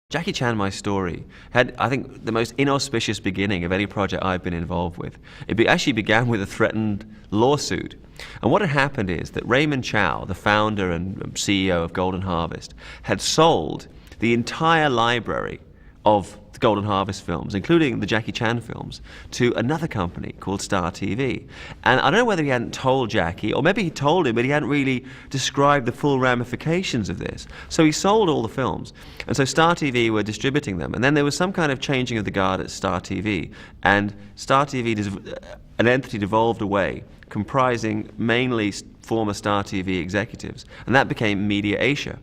Jackie Chan, My Story, had, I think, the most inauspicious beginning of any project I've been involved with. It actually began with a threatened lawsuit. And what had happened is that Raymond Chow, the founder and CEO of Golden Harvest, had sold the entire library of the Golden Harvest films, including the Jackie Chan films, to another company called Star TV. And I don't know whether he hadn't told Jackie, or maybe he told him, but he hadn't really described the full ramifications of this. So he sold all the films. And so Star TV were distributing them. And then there was some kind of changing of the guard at Star TV. And Star TV, an entity devolved away, comprising mainly former Star TV executives. And that became Media Asia.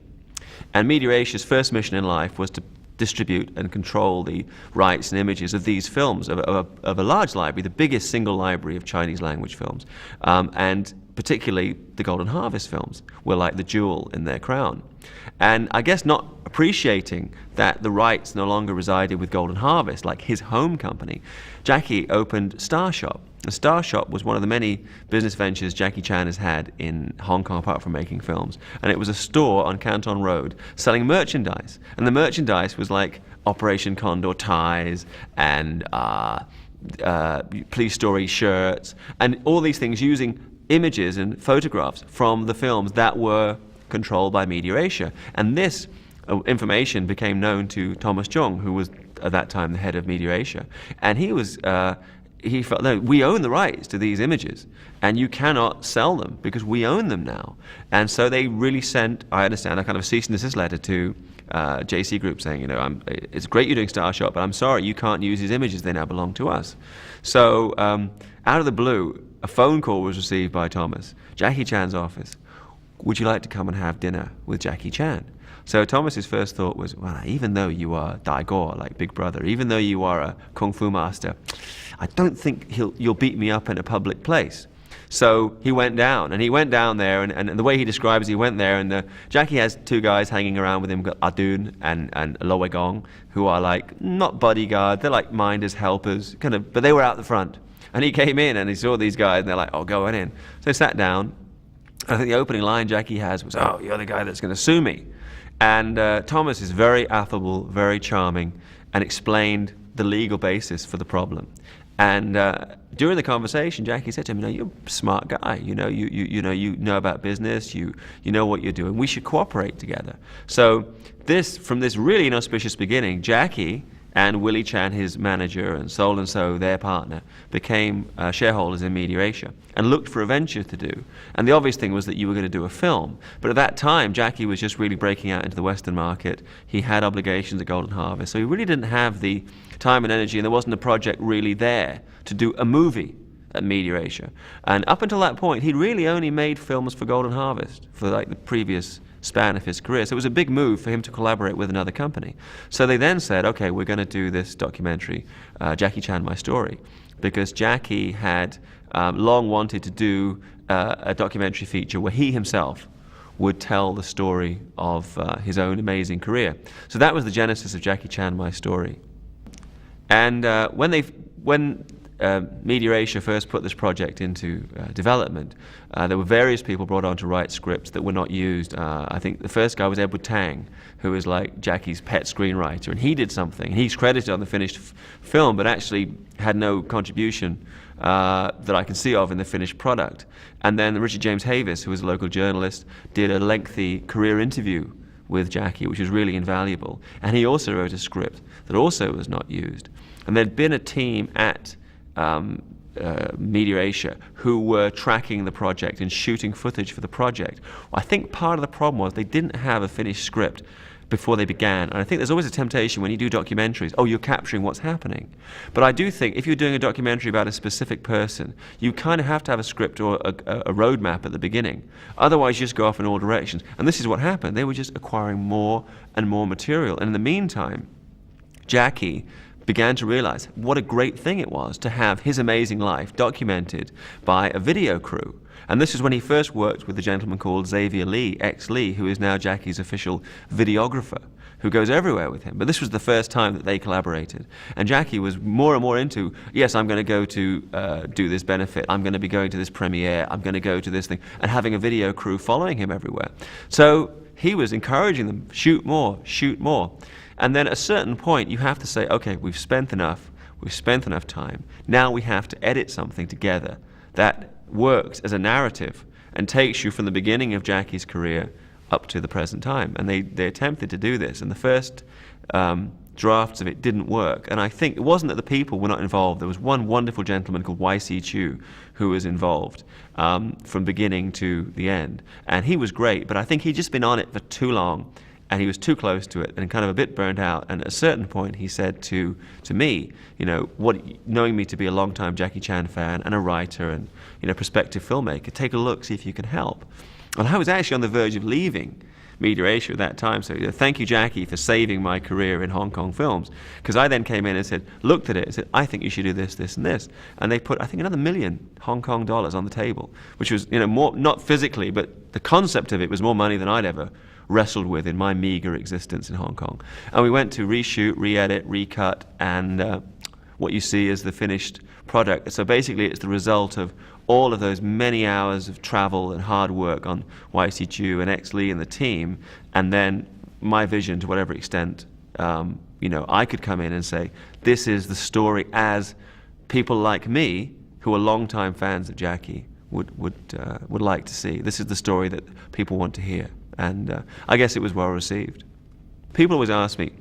And Media Asia's first mission in life was to distribute and control the rights and images of these films, of a large library, the biggest single library of Chinese language films. And particularly the Golden Harvest films were like the jewel in their crown. And I guess not appreciating that the rights no longer resided with Golden Harvest, like his home company, Jackie opened Star Shop. The Star Shop was one of the many business ventures Jackie Chan has had in Hong Kong apart from making films. And it was a store on Canton Road selling merchandise. And the merchandise was like Operation Condor ties and Police Story shirts and all these things using images and photographs from the films that were controlled by Media Asia. And this information became known to Thomas Chung, who was at that time the head of Media Asia. And he felt, no, we own the rights to these images, and you cannot sell them because we own them now. And so they really sent, I understand, a kind of cease and desist letter to JC Group saying, you know, it's great you're doing Star Shop, but I'm sorry, you can't use these images, they now belong to us. So out of the blue, a phone call was received by Thomas, Jackie Chan's office. Would you like to come and have dinner with Jackie Chan? So Thomas's first thought was, well, even though you are Dai Guo, like Big Brother, even though you are a kung fu master, I don't think you'll beat me up in a public place. So he went down, and he went down there, and the way he describes it, he went there, and Jackie has two guys hanging around with him, Adun and Lo Wei Gong, who are like, not bodyguard, they're like minders, helpers, kind of, but they were out the front. And he came in, and he saw these guys, and they're like, oh, go on in. So he sat down. I think the opening line Jackie has was, oh, you're the guy that's going to sue me. And Thomas is very affable, very charming, and explained the legal basis for the problem. And during the conversation, Jackie said to him, you know, you're a smart guy. You know about business. You know what you're doing. We should cooperate together. So from this really inauspicious beginning, Jackie and Willie Chan, his manager, and Sol & So, their partner, became shareholders in Media Asia and looked for a venture to do. And the obvious thing was that you were going to do a film. But at that time, Jackie was just really breaking out into the Western market. He had obligations at Golden Harvest, so he really didn't have the time and energy, and there wasn't a project really there to do a movie at Media Asia. And up until that point, he'd really only made films for Golden Harvest for like the previous span of his career. So it was a big move for him to collaborate with another company. So they then said, okay, we're going to do this documentary, Jackie Chan, My Story, because Jackie had long wanted to do a documentary feature where he himself would tell the story of his own amazing career. So that was the genesis of Jackie Chan, My Story. And when Media Asia first put this project into development, there were various people brought on to write scripts that were not used. I think the first guy was Edward Tang, who was like Jackie's pet screenwriter, and he did something. He's credited on the finished film, but actually had no contribution that I can see of in the finished product. And then Richard James Havis, who was a local journalist, did a lengthy career interview with Jackie, which was really invaluable. And he also wrote a script that also was not used. And there'd been a team at Media Asia who were tracking the project and shooting footage for the project. I think part of the problem was they didn't have a finished script before they began. And I think there's always a temptation when you do documentaries, oh, you're capturing what's happening. But I do think if you're doing a documentary about a specific person, you kind of have to have a script or a roadmap at the beginning. Otherwise, you just go off in all directions. And this is what happened. They were just acquiring more and more material. And in the meantime, Jackie began to realize what a great thing it was to have his amazing life documented by a video crew. And this is when he first worked with a gentleman called Xavier Lee, ex-Lee, who is now Jackie's official videographer, who goes everywhere with him. But this was the first time that they collaborated. And Jackie was more and more into, yes, I'm going to go to do this benefit, I'm going to be going to this premiere, I'm going to go to this thing, and having a video crew following him everywhere. So he was encouraging them, shoot more, shoot more. And then at a certain point, you have to say, okay, we've spent enough time. Now we have to edit something together that works as a narrative and takes you from the beginning of Jackie's career up to the present time. And they attempted to do this, and the first drafts of it didn't work. And I think it wasn't that the people were not involved. There was one wonderful gentleman called Maggie Q who was involved from beginning to the end. And he was great, but I think he'd just been on it for too long, and he was too close to it and kind of a bit burnt out. And at a certain point he said to me, knowing me to be a long-time Jackie Chan fan and a writer and prospective filmmaker, take a look, see if you can help. And I was actually on the verge of leaving Media Asia at that time, so thank you, Jackie, for saving my career in Hong Kong films, because I then came in and looked at it and said, I think you should do this, this and this, and they put, I think, another $1 million Hong Kong on the table, which was, more, not physically, but the concept of it was more money than I'd ever wrestled with in my meager existence in Hong Kong. And we went to reshoot, re-edit, recut, and what you see is the finished product. So basically it's the result of all of those many hours of travel and hard work on YCQ and X Lee and the team, and then my vision to whatever extent I could come in and say, this is the story as people like me, who are long-time fans of Jackie, would like to see. This is the story that people want to hear, and I guess it was well received. People always ask me,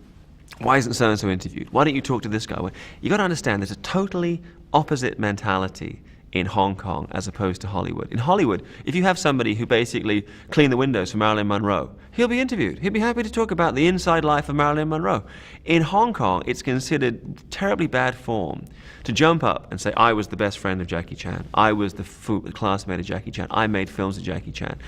why isn't so-and-so interviewed? Why don't you talk to this guy? Well, you got to understand, there's a totally opposite mentality in Hong Kong as opposed to Hollywood. In Hollywood, if you have somebody who basically cleaned the windows for Marilyn Monroe, he'll be interviewed. He'll be happy to talk about the inside life of Marilyn Monroe. In Hong Kong, it's considered terribly bad form to jump up and say, I was the best friend of Jackie Chan. I was the classmate of Jackie Chan. I made films with Jackie Chan.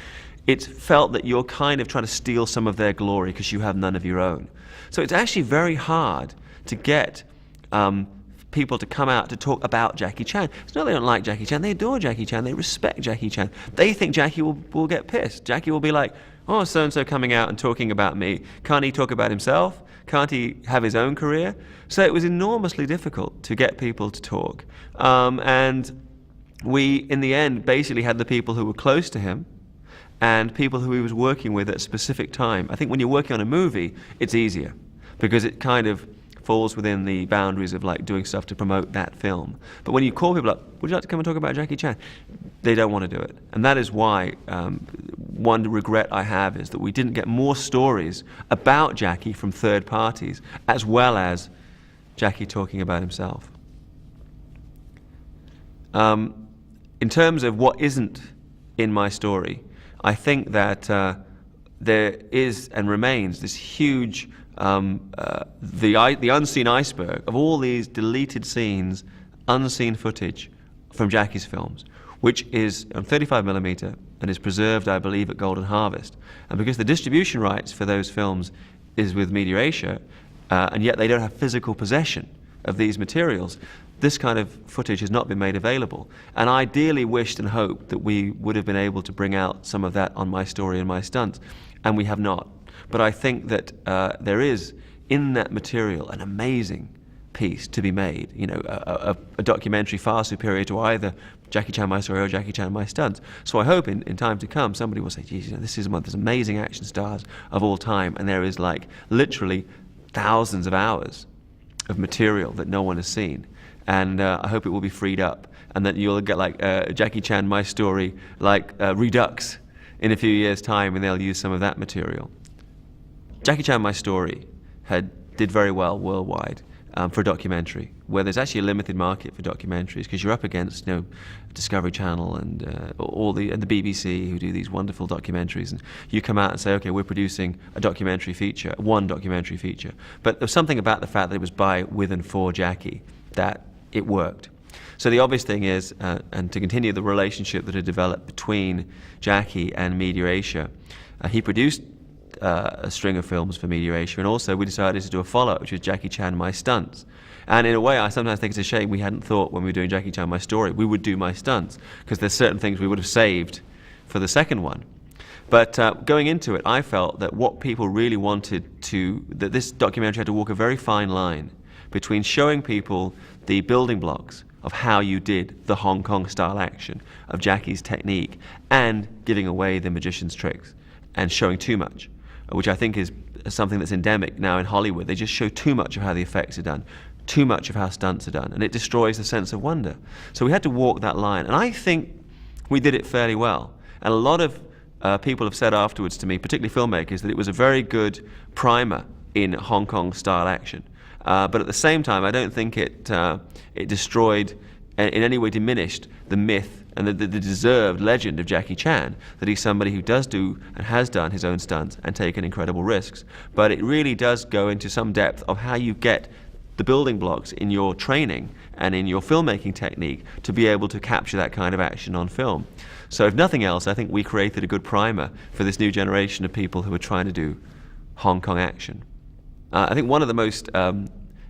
It's felt that you're kind of trying to steal some of their glory because you have none of your own. So it's actually very hard to get people to come out to talk about Jackie Chan. It's not they don't like Jackie Chan, they adore Jackie Chan, they respect Jackie Chan. They think Jackie will get pissed. Jackie will be like, oh, so-and-so coming out and talking about me. Can't he talk about himself? Can't he have his own career? So it was enormously difficult to get people to talk. And we, in the end, basically had the people who were close to him and people who he was working with at a specific time. I think when you're working on a movie, it's easier because it kind of falls within the boundaries of like doing stuff to promote that film. But when you call people up, would you like to come and talk about Jackie Chan? They don't want to do it. And that is why one regret I have is that we didn't get more stories about Jackie from third parties, as well as Jackie talking about himself. In terms of what isn't in my story, I think that there is and remains this huge the unseen iceberg of all these deleted scenes, unseen footage from Jackie's films, which is on 35mm and is preserved, I believe, at Golden Harvest. And because the distribution rights for those films is with Media Asia, and yet they don't have physical possession of these materials, this kind of footage has not been made available. And I dearly wished and hoped that we would have been able to bring out some of that on My Story and My Stunts, and we have not. But I think that there is, in that material, an amazing piece to be made, a documentary far superior to either Jackie Chan My Story or Jackie Chan My Stunts. So I hope in time to come somebody will say, geez, this is one of those amazing action stars of all time, and there is like literally thousands of hours of material that no one has seen. And I hope it will be freed up, and that you'll get like Jackie Chan My Story like Redux in a few years' time, and they'll use some of that material. Jackie Chan My Story did very well worldwide for a documentary, where there's actually a limited market for documentaries, because you're up against Discovery Channel and the BBC, who do these wonderful documentaries, and you come out and say, okay, we're producing a documentary feature, one documentary feature. But there's something about the fact that it was by, with and for Jackie that it worked. So the obvious thing is, and to continue the relationship that had developed between Jackie and Media Asia, he produced a string of films for Media Asia, and also we decided to do a follow-up, which was Jackie Chan My Stunts. And in a way, I sometimes think it's a shame we hadn't thought when we were doing Jackie Chan My Story we would do My Stunts, because there's certain things we would have saved for the second one. But going into it, I felt that what people really wanted that this documentary had to walk a very fine line between showing people the building blocks of how you did the Hong Kong style action, of Jackie's technique, and giving away the magician's tricks and showing too much, which I think is something that's endemic now in Hollywood. They just show too much of how the effects are done, too much of how stunts are done, and it destroys the sense of wonder. So we had to walk that line, and I think we did it fairly well. And a lot of people have said afterwards to me, particularly filmmakers, that it was a very good primer in Hong Kong style action. But at the same time, I don't think it destroyed, in any way diminished, the myth and the deserved legend of Jackie Chan, that he's somebody who does do and has done his own stunts and taken incredible risks. But it really does go into some depth of how you get the building blocks in your training and in your filmmaking technique to be able to capture that kind of action on film. So if nothing else, I think we created a good primer for this new generation of people who are trying to do Hong Kong action. I think one of the most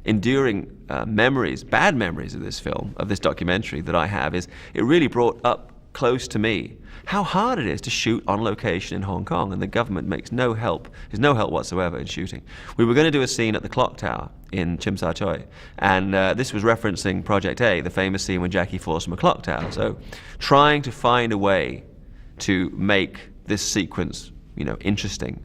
enduring memories, bad memories of this film, of this documentary that I have, is it really brought up close to me how hard it is to shoot on location in Hong Kong, and the government makes no help, there's no help whatsoever in shooting. We were going to do a scene at the Clock Tower in Tsim Sha Tsui, and this was referencing Project A, the famous scene when Jackie falls from a clock tower. So trying to find a way to make this sequence, interesting,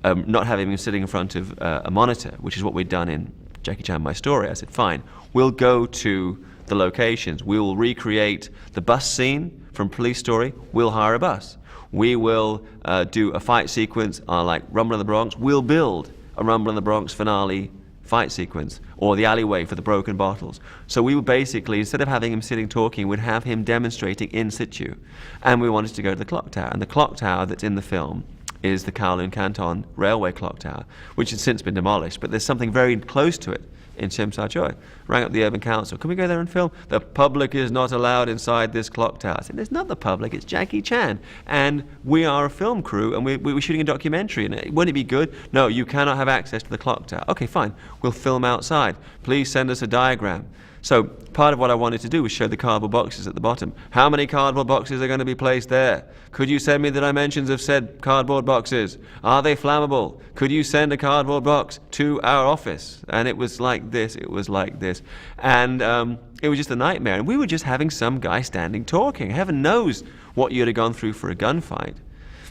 not having him sitting in front of a monitor, which is what we'd done in Jackie Chan, My Story. I said, fine, we'll go to the locations. We will recreate the bus scene from Police Story. We'll hire a bus. We will do a fight sequence like Rumble in the Bronx. We'll build a Rumble in the Bronx finale fight sequence, or the alleyway for the broken bottles. So we would basically, instead of having him sitting talking, we'd have him demonstrating in situ. And we wanted to go to the clock tower. And the clock tower that's in the film is the Kowloon Canton Railway Clock Tower, which has since been demolished, but there's something very close to it in Tsim Sha Tsui. Rang up the Urban Council, can we go there and film? The public is not allowed inside this clock tower. I said, it's not the public, it's Jackie Chan. And we are a film crew, and we were shooting a documentary, and wouldn't it be good? No, you cannot have access to the clock tower. Okay, fine, we'll film outside. Please send us a diagram. So part of what I wanted to do was show the cardboard boxes at the bottom. How many cardboard boxes are going to be placed there? Could you send me the dimensions of said cardboard boxes? Are they flammable? Could you send a cardboard box to our office? And it was like this, it was like this. And it was just a nightmare. And we were just having some guy standing talking. Heaven knows what you'd have gone through for a gunfight.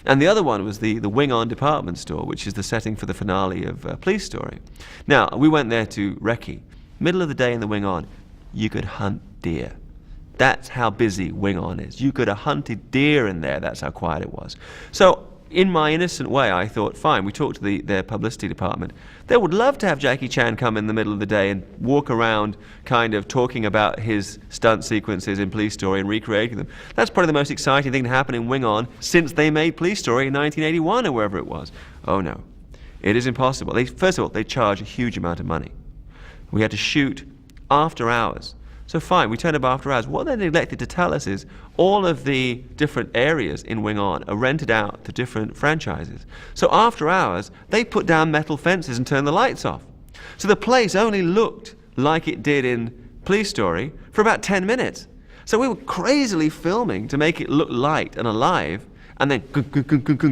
And the other one was the Wing On department store, which is the setting for the finale of Police Story. Now, we went there to recce. Middle of the day in the Wing On, you could hunt deer. That's how busy Wing On is. You could have hunted deer in there, that's how quiet it was. So in my innocent way, I thought, fine, we talked to their publicity department. They would love to have Jackie Chan come in the middle of the day and walk around kind of talking about his stunt sequences in Police Story and recreating them. That's probably the most exciting thing to happen in Wing On since they made Police Story in 1981 or wherever it was. Oh no, it is impossible. First of all, they charge a huge amount of money. We had to shoot after hours. So fine, we turned up after hours. What they neglected to tell us is all of the different areas in Wing On are rented out to different franchises. So after hours, they put down metal fences and turned the lights off. So the place only looked like it did in Police Story for about 10 minutes. So we were crazily filming to make it look light and alive, and then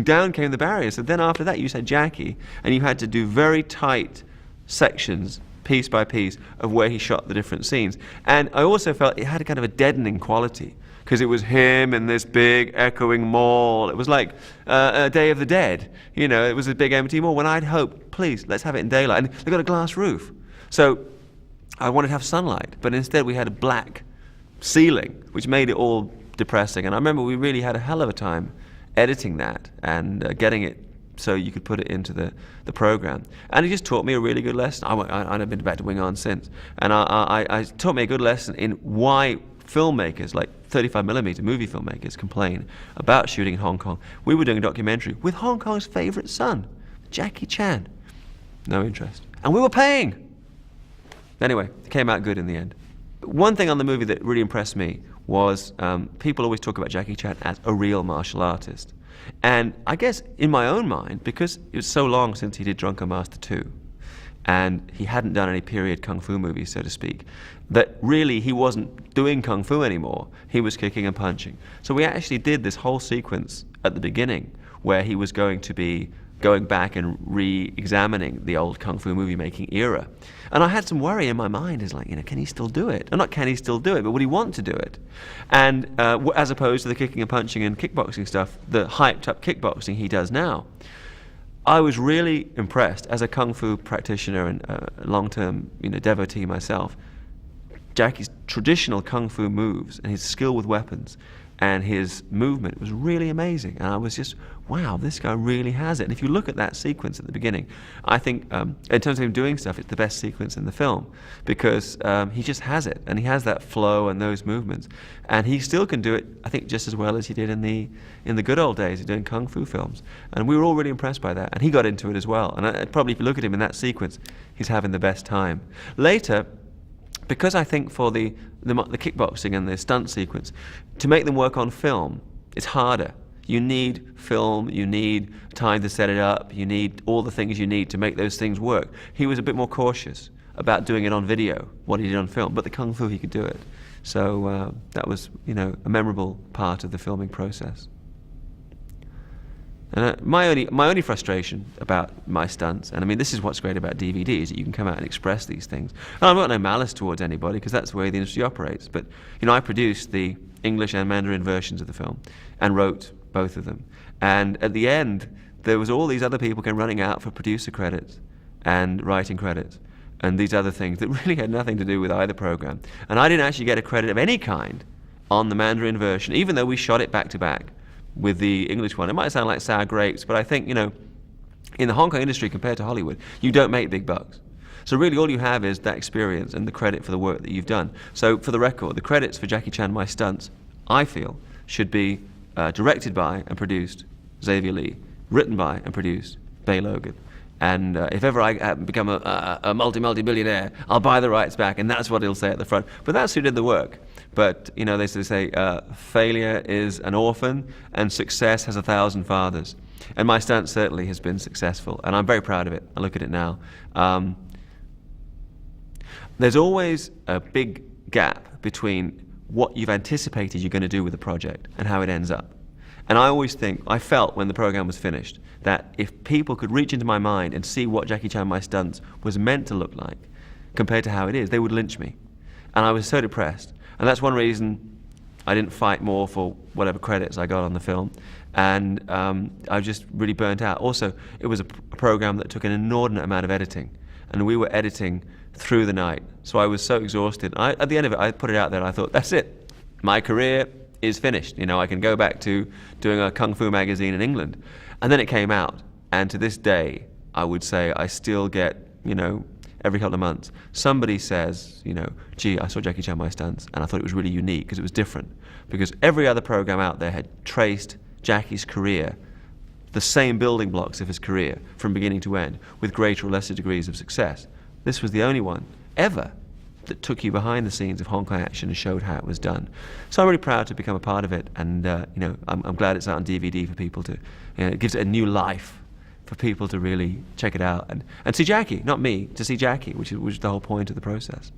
down came the barriers. So then after that, you said Jackie, and you had to do very tight sections, piece by piece, of where he shot the different scenes. And I also felt it had a kind of a deadening quality, because it was him in this big echoing mall. It was like a Day of the Dead. It was a big empty mall, when I'd hoped, please, let's have it in daylight. And they got a glass roof. So I wanted to have sunlight, but instead we had a black ceiling, which made it all depressing. And I remember we really had a hell of a time editing that and getting it so you could put it into the program. And it just taught me a really good lesson. I've been back to Wing On since. And I taught me a good lesson in why filmmakers, like 35mm movie filmmakers, complain about shooting in Hong Kong. We were doing a documentary with Hong Kong's favourite son, Jackie Chan. No interest. And we were paying. Anyway, it came out good in the end. One thing on the movie that really impressed me was people always talk about Jackie Chan as a real martial artist. And I guess in my own mind, because it was so long since he did Drunken Master 2, and he hadn't done any period kung fu movies, so to speak, that really he wasn't doing kung fu anymore. He was kicking and punching. So we actually did this whole sequence at the beginning where he was going to be going back and re-examining the old kung fu movie making era. And I had some worry in my mind, is like, can he still do it? Or not can he still do it, but would he want to do it? And as opposed to the kicking and punching and kickboxing stuff, the hyped up kickboxing he does now. I was really impressed as a kung fu practitioner and a long-term, devotee myself. Jackie's traditional kung fu moves and his skill with weapons and his movement was really amazing. And I was just, wow, this guy really has it. And if you look at that sequence at the beginning, I think in terms of him doing stuff, it's the best sequence in the film because he just has it. And he has that flow and those movements. And he still can do it, I think, just as well as he did in the good old days of doing kung fu films. And we were all really impressed by that. And he got into it as well. And probably if you look at him in that sequence, he's having the best time. Later, because I think for the kickboxing and the stunt sequence, to make them work on film, it's harder. You need film, you need time to set it up, you need all the things you need to make those things work. He was a bit more cautious about doing it on video, what he did on film, but the kung fu, he could do it. So that was, a memorable part of the filming process. And my only frustration about my stunts, and I mean this is what's great about DVD, is that you can come out and express these things. And I've got no malice towards anybody because that's the way the industry operates. But I produced the English and Mandarin versions of the film and wrote both of them. And at the end, there was all these other people came running out for producer credits and writing credits and these other things that really had nothing to do with either program. And I didn't actually get a credit of any kind on the Mandarin version, even though we shot it back to back with the English one. It might sound like sour grapes, but I think, in the Hong Kong industry compared to Hollywood, you don't make big bucks. So really all you have is that experience and the credit for the work that you've done. So for the record, the credits for Jackie Chan, My Stunts, I feel, should be directed by and produced Xavier Lee, written by and produced Bey Logan. And if ever I become a multi-billionaire, I'll buy the rights back, and that's what he'll say at the front. But that's who did the work. But, they say, failure is an orphan, and success has 1,000 fathers. And My Stunt certainly has been successful, and I'm very proud of it. I look at it now. There's always a big gap between what you've anticipated you're going to do with the project and how it ends up. And I felt when the program was finished, that if people could reach into my mind and see what Jackie Chan, My Stunts was meant to look like, compared to how it is, they would lynch me. And I was so depressed. And that's one reason I didn't fight more for whatever credits I got on the film. And I was just really burnt out. Also, it was a program that took an inordinate amount of editing. And we were editing through the night. So I was so exhausted. At the end of it, I put it out there and I thought, that's it. My career is finished. I can go back to doing a Kung Fu magazine in England. And then it came out. And to this day, I would say I still get, every couple of months, somebody says, gee, I saw Jackie Chan, My Stunts, and I thought it was really unique because it was different. Because every other program out there had traced Jackie's career, the same building blocks of his career, from beginning to end, with greater or lesser degrees of success. This was the only one ever that took you behind the scenes of Hong Kong action and showed how it was done. So I'm really proud to become a part of it, and I'm glad it's out on DVD for people to, it gives it a new life for people to really check it out and see Jackie, not me, to see Jackie, which is the whole point of the process.